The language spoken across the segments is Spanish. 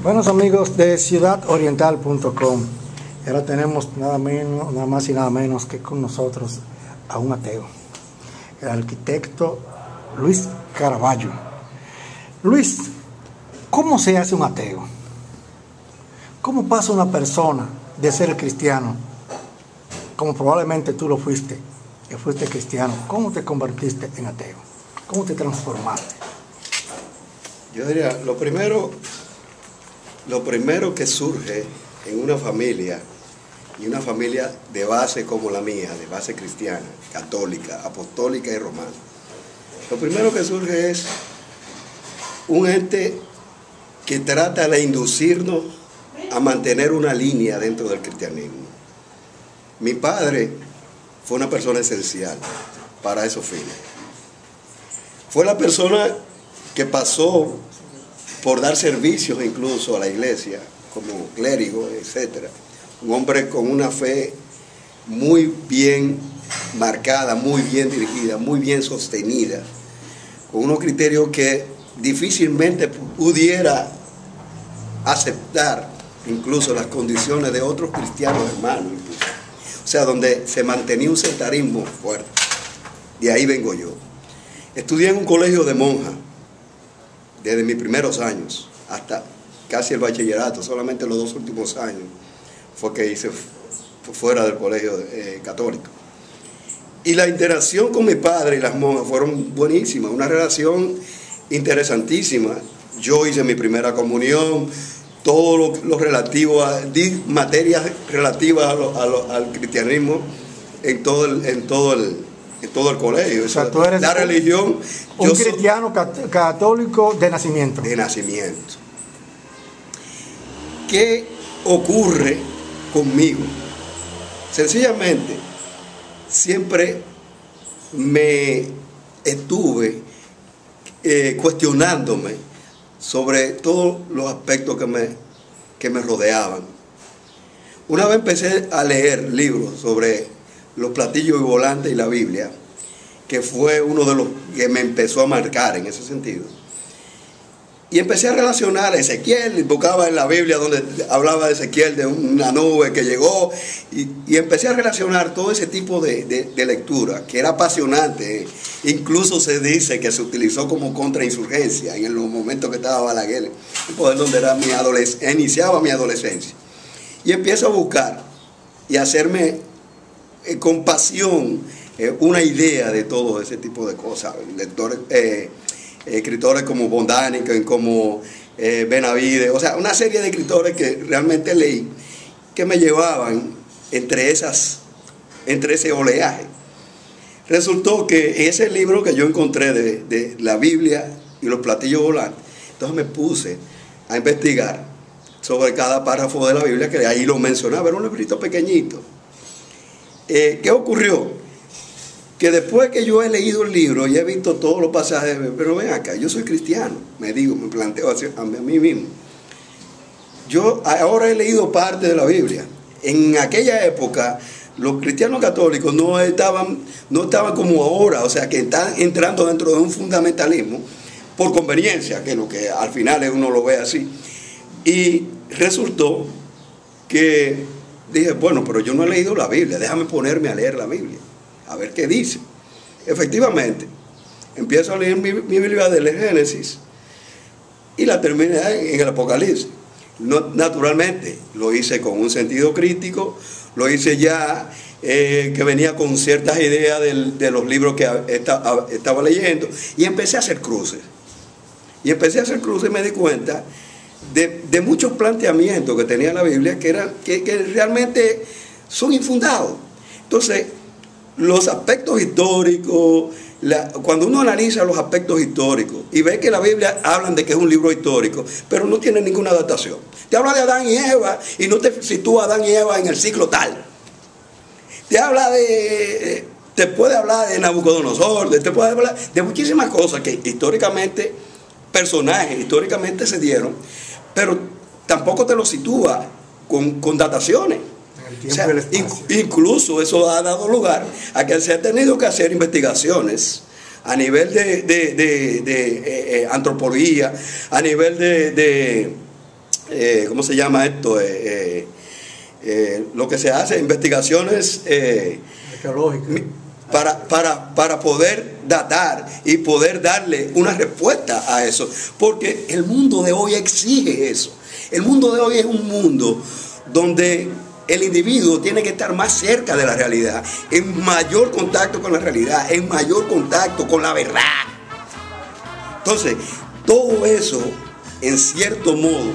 Buenos amigos de ciudadoriental.com. Ahora tenemos nada más y nada menos que con nosotros a un ateo, el arquitecto Luis Caraballo. Luis, ¿cómo se hace un ateo? ¿Cómo pasa una persona de ser cristiano, como probablemente tú lo fuiste, que fuiste cristiano? ¿Cómo te convertiste en ateo? ¿Cómo te transformaste? Yo diría, lo primero que surge en una familia, y una familia de base como la mía, de base cristiana, católica, apostólica y romana, lo primero que surge es un ente que trata de inducirnos a mantener una línea dentro del cristianismo. Mi padre fue una persona esencial para esos fines. Fue la persona que pasó por dar servicios incluso a la iglesia, como clérigo, etc. Un hombre con una fe muy bien marcada, muy bien dirigida, muy bien sostenida, con unos criterios que difícilmente pudiera aceptar incluso las condiciones de otros cristianos hermanos, incluso. O sea, donde se mantenía un sectarismo fuerte. De ahí vengo yo. Estudié en un colegio de monjas desde mis primeros años hasta casi el bachillerato. Solamente los 2 últimos años fue que hice fuera del colegio católico. Y la interacción con mi padre y las monjas fueron buenísimas, una relación interesantísima. Yo hice mi primera comunión, todo lo relativo a materias relativas al cristianismo en todo el colegio. O sea, tú eres la religión. Un cristiano católico de nacimiento. De nacimiento. ¿Qué ocurre conmigo? Sencillamente, siempre me estuve cuestionándome sobre todos los aspectos que me rodeaban. Una vez empecé a leer libros sobre los platillos y volantes y la Biblia, que fue uno de los que me empezó a marcar en ese sentido. Y empecé a relacionar a Ezequiel, buscaba en la Biblia donde hablaba de Ezequiel, de una nube que llegó, y empecé a relacionar todo ese tipo de lectura, que era apasionante. Incluso se dice que se utilizó como contrainsurgencia en los momentos que estaba Balaguer, el poder donde era iniciaba mi adolescencia. Y empiezo a buscar y a hacerme con pasión una idea de todo ese tipo de cosas. Escritores como von Däniken, como Benavides, o sea, una serie de escritores que realmente leí, que me llevaban entre ese oleaje. Resultó que ese libro que yo encontré de la Biblia y los platillos volantes, entonces me puse a investigar sobre cada párrafo de la Biblia, que ahí lo mencionaba, era un librito pequeñito. ¿Qué ocurrió? Que después que yo he leído el libro y he visto todos los pasajes, pero ven acá, yo soy cristiano, me planteo a mí mismo. Yo ahora he leído parte de la Biblia. En aquella época, los cristianos católicos no estaban como ahora, o sea, que están entrando dentro de un fundamentalismo por conveniencia, que es lo que al final uno lo ve así. Y resultó que dije, bueno, pero yo no he leído la Biblia, déjame ponerme a leer la Biblia, a ver qué dice. Efectivamente, empiezo a leer mi Biblia del Génesis y la terminé en el Apocalipsis. No, naturalmente, lo hice con un sentido crítico, lo hice ya que venía con ciertas ideas de los libros que estaba leyendo, y empecé a hacer cruces. Y me di cuenta de muchos planteamientos que tenía la Biblia que realmente son infundados. Entonces, los aspectos históricos, cuando uno analiza los aspectos históricos y ve que la Biblia hablan de que es un libro histórico, pero no tiene ninguna adaptación. Te habla de Adán y Eva y no te sitúa a Adán y Eva en el siglo tal. Te puede hablar de Nabucodonosor, te puede hablar de muchísimas cosas que históricamente, personajes históricamente se dieron, pero tampoco te lo sitúa con dataciones. O sea, incluso eso ha dado lugar a que se ha tenido que hacer investigaciones a nivel de antropología, a nivel ¿cómo se llama esto? Lo que se hace, investigaciones Arqueológicas. para poder datar y poder darle una respuesta a eso. Porque el mundo de hoy exige eso. El mundo de hoy es un mundo donde el individuo tiene que estar más cerca de la realidad, en mayor contacto con la realidad, en mayor contacto con la verdad. Entonces, todo eso, en cierto modo,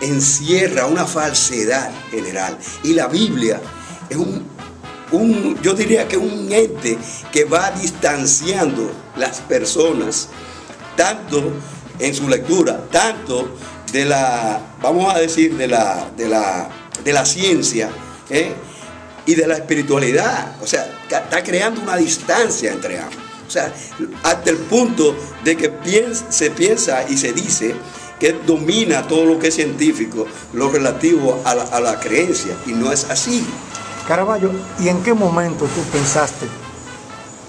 encierra una falsedad general. Y la Biblia es yo diría que un ente que va distanciando las personas, tanto en su lectura, tanto de vamos a decir, de la ciencia, y de la espiritualidad. O sea, está creando una distancia entre ambos. O sea, hasta el punto de que se piensa y se dice que domina todo lo que es científico, lo relativo a la creencia, y no es así. Caraballo, ¿y en qué momento tú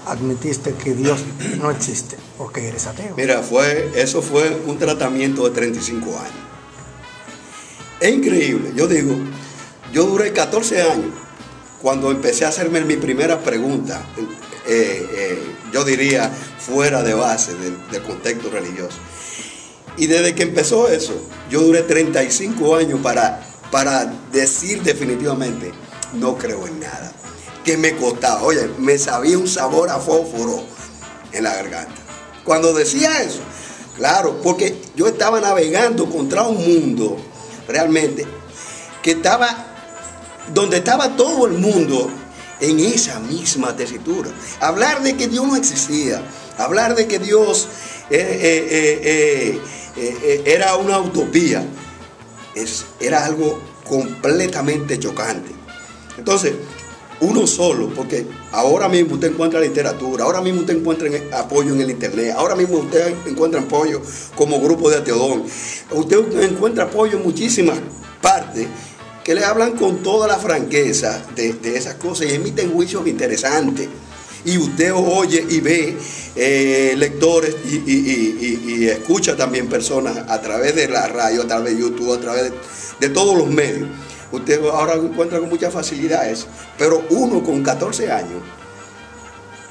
admitiste que Dios no existe o que eres ateo? Mira, eso fue un tratamiento de 35 años. Es increíble, yo digo, yo duré 14 años cuando empecé a hacerme mi primera pregunta, yo diría fuera de base del contexto religioso. Y desde que empezó eso, yo duré 35 años para decir definitivamente, no creo en nada. Que me costaba, oye, me sabía un sabor a fósforo en la garganta. Cuando decía eso, claro, porque yo estaba navegando contra un mundo realmente que donde estaba todo el mundo en esa misma tesitura. Hablar de que Dios no existía, hablar de que Dios era una utopía, era algo completamente chocante. Entonces, uno solo, porque ahora mismo usted encuentra literatura, ahora mismo usted encuentra apoyo en el internet, ahora mismo usted encuentra apoyo como grupo de Ateodón, usted encuentra apoyo en muchísimas partes que le hablan con toda la franqueza de esas cosas y emiten juicios interesantes. Y usted oye y ve lectores y escucha también personas a través de la radio, a través de YouTube, a través de todos los medios. Usted ahora encuentra con mucha facilidad eso. Pero uno con 14 años,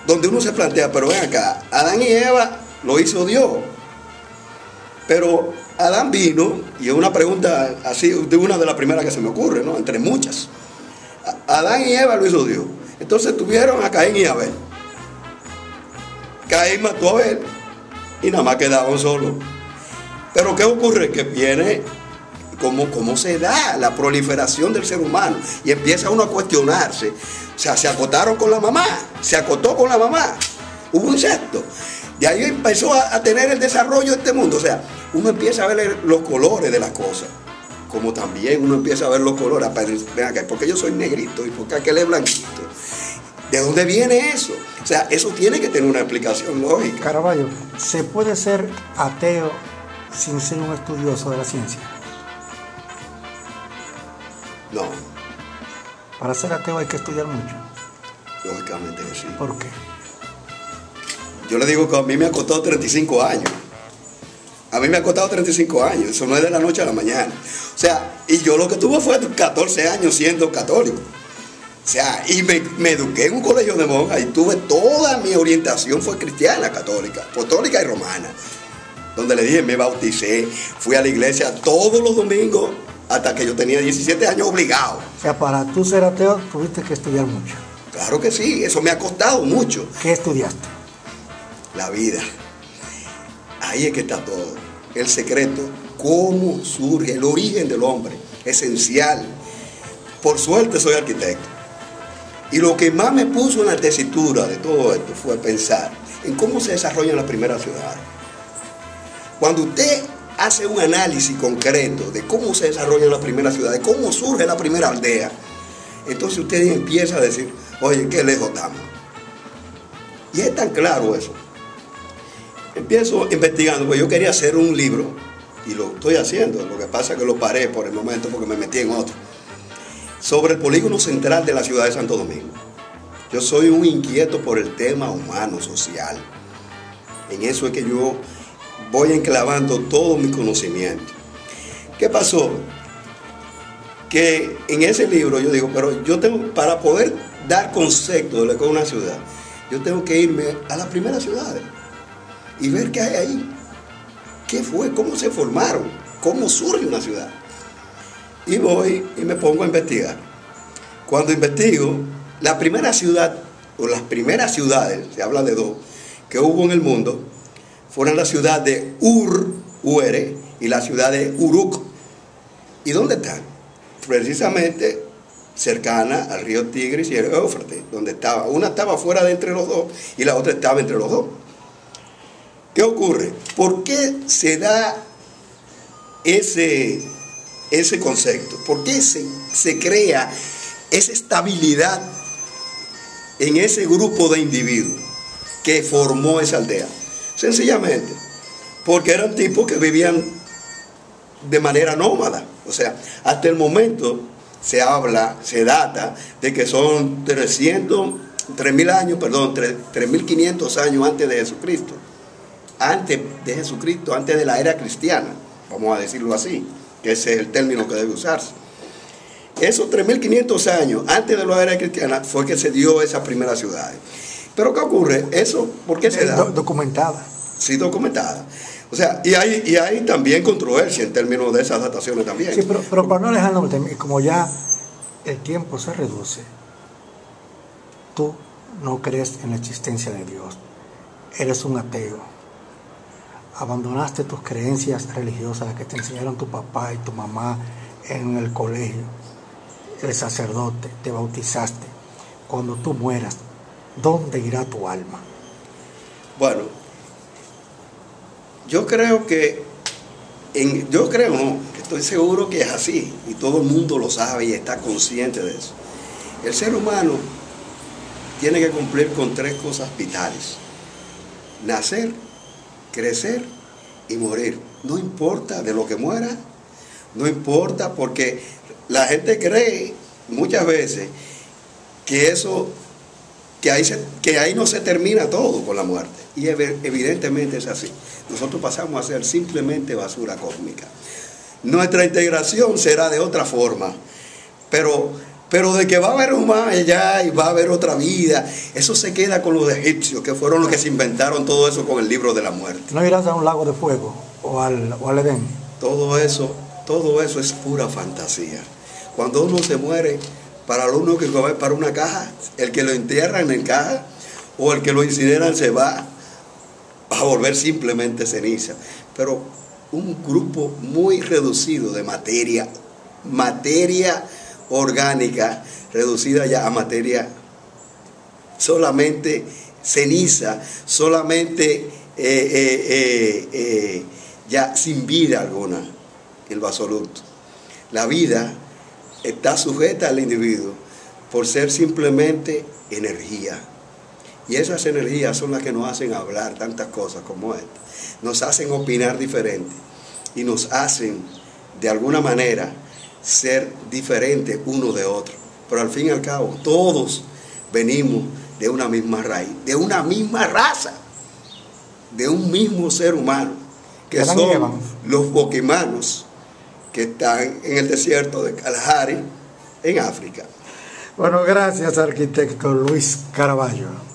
donde uno se plantea, pero ven acá, Adán y Eva lo hizo Dios. Pero Adán vino, y es una pregunta así, de una de las primeras que se me ocurre, ¿no? Entre muchas. Adán y Eva lo hizo Dios. Entonces tuvieron a Caín y Abel. Caín mató a Abel y nada más quedaban solos. Pero ¿qué ocurre? Que viene cómo se da la proliferación del ser humano y empieza uno a cuestionarse. O sea, se acotaron con la mamá, se acotó con la mamá, hubo incesto. De ahí empezó a tener el desarrollo de este mundo. O sea, uno empieza a ver los colores de las cosas, como también uno empieza a ver los colores. Ven acá, ¿por qué yo soy negrito y por qué aquel es blanquito? ¿De dónde viene eso? O sea, eso tiene que tener una explicación lógica. Caraballo, ¿se puede ser ateo sin ser un estudioso de la ciencia? No. Para ser ateo hay que estudiar mucho. Lógicamente que sí. ¿Por qué? Yo le digo que a mí me ha costado 35 años. A mí me ha costado 35 años. Eso no es de la noche a la mañana. O sea, y yo lo que tuve fue 14 años siendo católico. O sea, y me eduqué en un colegio de monjas y tuve toda mi orientación fue cristiana, católica, apostólica y romana. Donde le dije, me bauticé, fui a la iglesia todos los domingos hasta que yo tenía 17 años obligado. O sea, para tú ser ateo tuviste que estudiar mucho. Claro que sí, eso me ha costado mucho. ¿Qué estudiaste? La vida. Ahí es que está todo. El secreto, cómo surge, el origen del hombre, esencial. Por suerte soy arquitecto. Y lo que más me puso en la tesitura de todo esto fue pensar en cómo se desarrollan las primeras ciudades. Cuando usted hace un análisis concreto de cómo se desarrollan las primeras ciudades, cómo surge la primera aldea, entonces usted empieza a decir, oye, qué lejos estamos. Y es tan claro eso. Empiezo investigando, porque yo quería hacer un libro, y lo estoy haciendo, lo que pasa es que lo paré por el momento porque me metí en otro, sobre el polígono central de la ciudad de Santo Domingo. Yo soy un inquieto por el tema humano, social. En eso es que yo voy enclavando todo mi conocimiento. ¿Qué ¿Qué pasó? Que en ese libro yo digo, pero yo tengo, para poder dar concepto de lo que es una ciudad, yo tengo que irme a las primeras ciudades y ver qué hay ahí. ¿Qué fue? ¿Cómo se formaron? ¿Cómo surge una ciudad? Y voy y me pongo a investigar. Cuando investigo, la primera ciudad, o las primeras ciudades, se habla de dos, que hubo en el mundo, fueron la ciudad de Ur, y la ciudad de Uruk. ¿Y dónde están? Precisamente cercana al río Tigris y el Éufrates, donde estaba. Una estaba fuera de entre los dos y la otra estaba entre los dos. ¿Qué ocurre? ¿Por qué se da ese concepto? ¿Por qué se crea esa estabilidad en ese grupo de individuos que formó esa aldea? Sencillamente, porque eran tipos que vivían de manera nómada. O sea, hasta el momento se data de que son 3.500 años antes de Jesucristo. Antes de la era cristiana, vamos a decirlo así, que ese es el término que debe usarse. Esos 3.500 años antes de la era cristiana fue que se dio esas primeras ciudades. Pero ¿qué ocurre? ¿Eso por qué se da? Documentada. Sí, documentada. O sea, y hay también controversia en términos de esas dataciones también. Sí, pero para no alejarnos, como ya el tiempo se reduce, tú no crees en la existencia de Dios, eres un ateo, abandonaste tus creencias religiosas, las que te enseñaron tu papá y tu mamá en el colegio, el sacerdote, te bautizaste. Cuando tú mueras, ¿dónde irá tu alma? Bueno, yo creo estoy seguro que es así, y todo el mundo lo sabe y está consciente de eso. El ser humano tiene que cumplir con tres cosas vitales: nacer, crecer y morir. No importa de lo que muera, no importa, porque la gente cree muchas veces que ahí no se termina todo con la muerte. Y evidentemente es así. Nosotros pasamos a ser simplemente basura cósmica. Nuestra integración será de otra forma. Pero de que va a haber un más allá y va a haber otra vida, eso se queda con los egipcios, que fueron los que se inventaron todo eso con el libro de la muerte. ¿No irás a un lago de fuego o al Edén? Todo eso es pura fantasía. Cuando uno se muere, para lo único que va para una caja, el que lo entierran en caja o el que lo incineran se va a volver simplemente ceniza. Pero un grupo muy reducido de materia orgánica, reducida ya a materia solamente ceniza, solamente ya sin vida alguna en lo absoluto. La vida está sujeta al individuo por ser simplemente energía. Y esas energías son las que nos hacen hablar tantas cosas como esta. Nos hacen opinar diferente y nos hacen, de alguna manera, ser diferentes uno de otro. Pero al fin y al cabo, todos venimos de una misma raíz, de una misma raza, de un mismo ser humano, que son los boquimanos que están en el desierto de Kalahari, en África. Bueno, gracias, arquitecto Luis Caraballo.